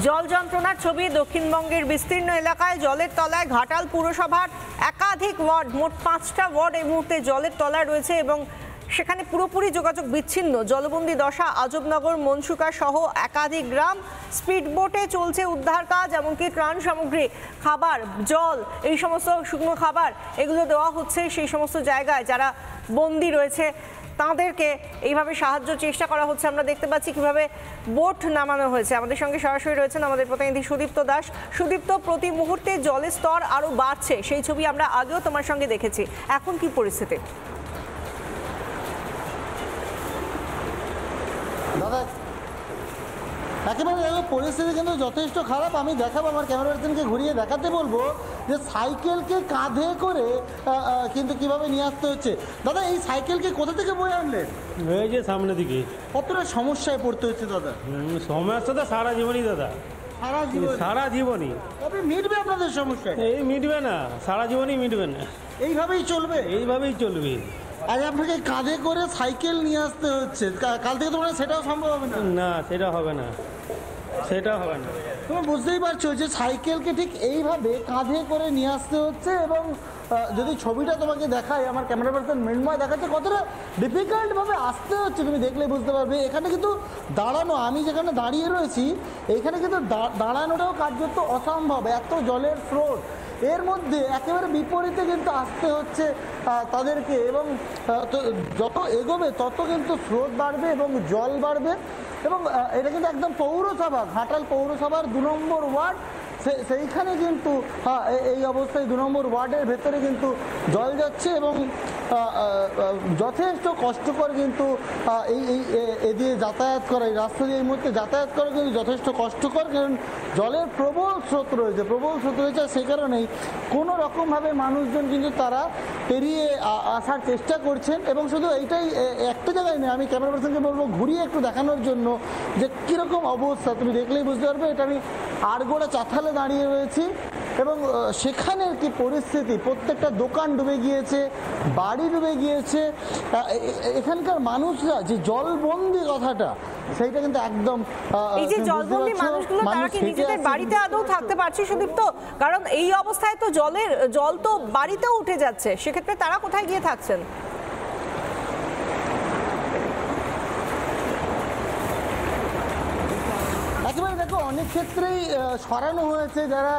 জল যন্ত্রণার ছবি। দক্ষিণবঙ্গের বিস্তীর্ণ এলাকায় জলের তলায়। ঘাটাল পুরসভার একাধিক ওয়ার্ড, মোট 5টা ওয়ার্ড এই মুহূর্তে জলের তলায় রয়েছে এবং সেখানে পুরোপুরি যোগাযোগ বিচ্ছিন্ন। জলবন্দী দশা আজবনগর, মনসুকা সহ একাধিক গ্রাম। স্পিডবোটে চলছে উদ্ধার কাজ, এমনকি ত্রাণ সামগ্রী, খাবার, জল, এই সমস্ত শুকনো খাবার এগুলো দেওয়া হচ্ছে সেই সমস্ত জায়গায় যারা বন্দী রয়েছে তাদেরকে এইভাবে সাহায্য চেষ্টা করা হচ্ছে। আমরা দেখতে পাচ্ছি কিভাবে বোট নামানো হয়েছে। আমাদের সঙ্গে সরাসরি রয়েছেন আমাদের প্রতিনিধি সুদীপ্ত দাস। সুদীপ্ত, প্রতি মুহূর্তে জলের স্তর আরো বাড়ছে, সেই ছবি আমরা আগেও তোমার সঙ্গে দেখেছি, এখন কি পরিস্থিতি? দাদা একেবারে পরিস্থিতি কিন্তু যথেষ্ট খারাপ। আমি দেখাবো, আমার ক্যামেরা পার্সনকে ঘুরিয়ে দেখাতে বলবো যে সাইকেলকে কাঁধে করে কিন্তু কিভাবে নিয়ে আসতে হচ্ছে। দাদা এই সাইকেলকে কোথা থেকে বয়ে আনলেন? এই যে সামনে দিকে। কতটা সমস্যায় পড়তে হচ্ছে দাদা? সমস্যা তো সারা জীবনই দাদা, সারা জীবনই। কবে মিটবে আপনাদের সমস্যা? এই মিটবে না, সারা জীবনই মিটবে না, এইভাবেই চলবে, এইভাবেই চলবে। আজ আপনাকে কাঁধে করে সাইকেল নিয়ে আসতে হচ্ছে, কাল থেকে তোমার সেটাও সম্ভব হবে না? না, সেটা হবে না, সেটা হবে না। তুমি বুঝতেই পারছো যে সাইকেলকে ঠিক এইভাবে কাঁধে করে নিয়ে আসতে হচ্ছে। এবং যদি ছবিটা তোমাকে দেখাই, আমার ক্যামেরা পার্সন মৃন্ময় দেখাচ্ছে কতটা ডিফিকাল্টভাবে আসতে হচ্ছে, তুমি দেখলে বুঝতে পারবে। এখানে কিন্তু দাঁড়ানো, আমি যেখানে দাঁড়িয়ে রয়েছি এখানে কিন্তু দাঁড়ানোটাও কার্যত অসম্ভব, এত জলের স্রোত। এর মধ্যে একেবারে বিপরীতে কিন্তু আসতে হচ্ছে তাদেরকে। এবং যত এগোবে তত কিন্তু স্রোত বাড়বে এবং জল বাড়বে। এবং এটা কিন্তু একদম পৌরসভা, ঘাটাল পৌরসভার 2 নম্বর ওয়ার্ড, সেইখানে কিন্তু এই অবস্থায় 2 নম্বর ওয়ার্ডের ভেতরে কিন্তু জল যাচ্ছে। এবং যথেষ্ট কষ্টকর কিন্তু এ দিয়ে যাতায়াত করা, এই রাস্তা দিয়ে এই মুহূর্তে যাতায়াত করা কিন্তু যথেষ্ট কষ্টকর, কারণ জলের প্রবল স্রোত রয়েছে, প্রবল স্রোত রয়েছে। সেই কারণেই কোনো রকমভাবে মানুষজন কিন্তু তারা পেরিয়ে আসার চেষ্টা করছেন। এবং শুধু এইটাই একটা জায়গায় নেই, আমি ক্যামেরা পার্সনকে বলবো ঘুরিয়ে একটু দেখানোর জন্য যে কীরকম অবস্থা, তুমি দেখলেই বুঝতে পারবে। এটা আমি আড়গোড়া চাতালে দাঁড়িয়ে রয়েছি এবং সেখানের কি পরিস্থিতি, প্রত্যেকটা দোকান ডুবে গিয়েছে, বাড়ি ডুবে গিয়েছে। এখানকার মানুষরা যে জলবন্দি কথাটা, সেইটা কিন্তু একদম, এই যে জলবন্দি মানুষগুলো তারা কি নিজেদের বাড়িতে আদৌ থাকতে পারছে সুদীপ্ত? কারণ এই অবস্থায় তো জল তো বাড়িতেও উঠে যাচ্ছে, সেক্ষেত্রে তারা কোথায় গিয়ে থাকছেন? একেবারে দেখো, অনেক ক্ষেত্রেই সরানো হয়েছে যারা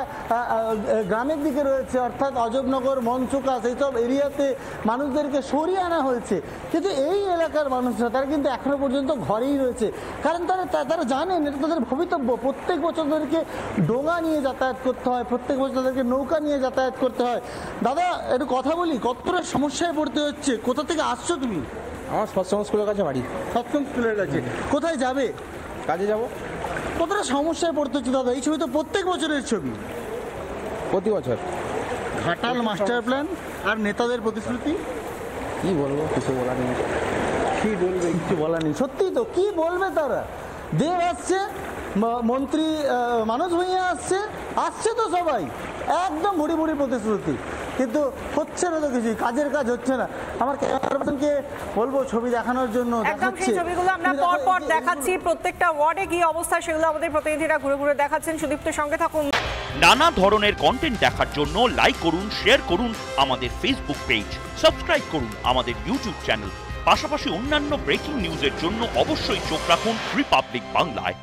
গ্রামের দিকে রয়েছে, অর্থাৎ অজবনগর, মনসুকা, সেই সব এরিয়াতে মানুষদেরকে সরিয়ে আনা হয়েছে। কিন্তু এই এলাকার মানুষরা তারা কিন্তু এখনো পর্যন্ত ঘরেই রয়েছে, কারণ তারা জানেন এটা তাদের ভবিতব্য। প্রত্যেক বছর তাদেরকে ডোঙা নিয়ে যাতায়াত করতে হয়, প্রত্যেক বছর তাদেরকে নৌকা নিয়ে যাতায়াত করতে হয়। দাদা একটু কথা বলি, কতটা সমস্যায় পড়তে হচ্ছে? কোথা থেকে আসছো তুমি? আমার সৎসঙ্গ স্কুলের কাছে বাড়ি। সৎসঙ্গ স্কুলের কাছে। কোথায় যাবে? কাজে যাব। কতটা সমস্যায় পড়তে হচ্ছে দাদা? এই ছবি তো প্রত্যেক বছরের ছবি, প্রতি বছর। ঘাটাল মাস্টার প্ল্যান আর নেতাদের প্রতিশ্রুতি, কি বলবো, কিছু বলার নেই। কি বলবে, কিছু বলার নেই। সত্যি তো, কি বলবে তারা? দেব আসছে, মন্ত্রী মানস ভূঁইয়া আসছে তো সবাই, একদম ভুড়ি ভুড়ি প্রতিশ্রুতি, কিন্তু হচ্ছে না তো কিছুই, কাজের কাজ হচ্ছে না। আমার ক্যামেরা পার্সনকে বলবো ছবি দেখানোর জন্য। একদম সেই ছবিগুলো আমরা পরপর দেখাচ্ছি, প্রত্যেকটা ওয়ার্ডে কি অবস্থা সেগুলো আমাদের প্রতিনিধিরা ঘুরে ঘুরে দেখাচ্ছেন। সুদীপ্তের সঙ্গে থাকুন। নানা ধরনের কন্টেন্ট দেখার জন্য লাইক করুন, শেয়ার করুন আমাদের ফেসবুক পেজ, সাবস্ক্রাইব করুন আমাদের ইউটিউব চ্যানেল। পাশাপাশি অন্যান্য ব্রেকিং নিউজের জন্য অবশ্যই চোখ রাখুন রিপাবলিক বাংলায়।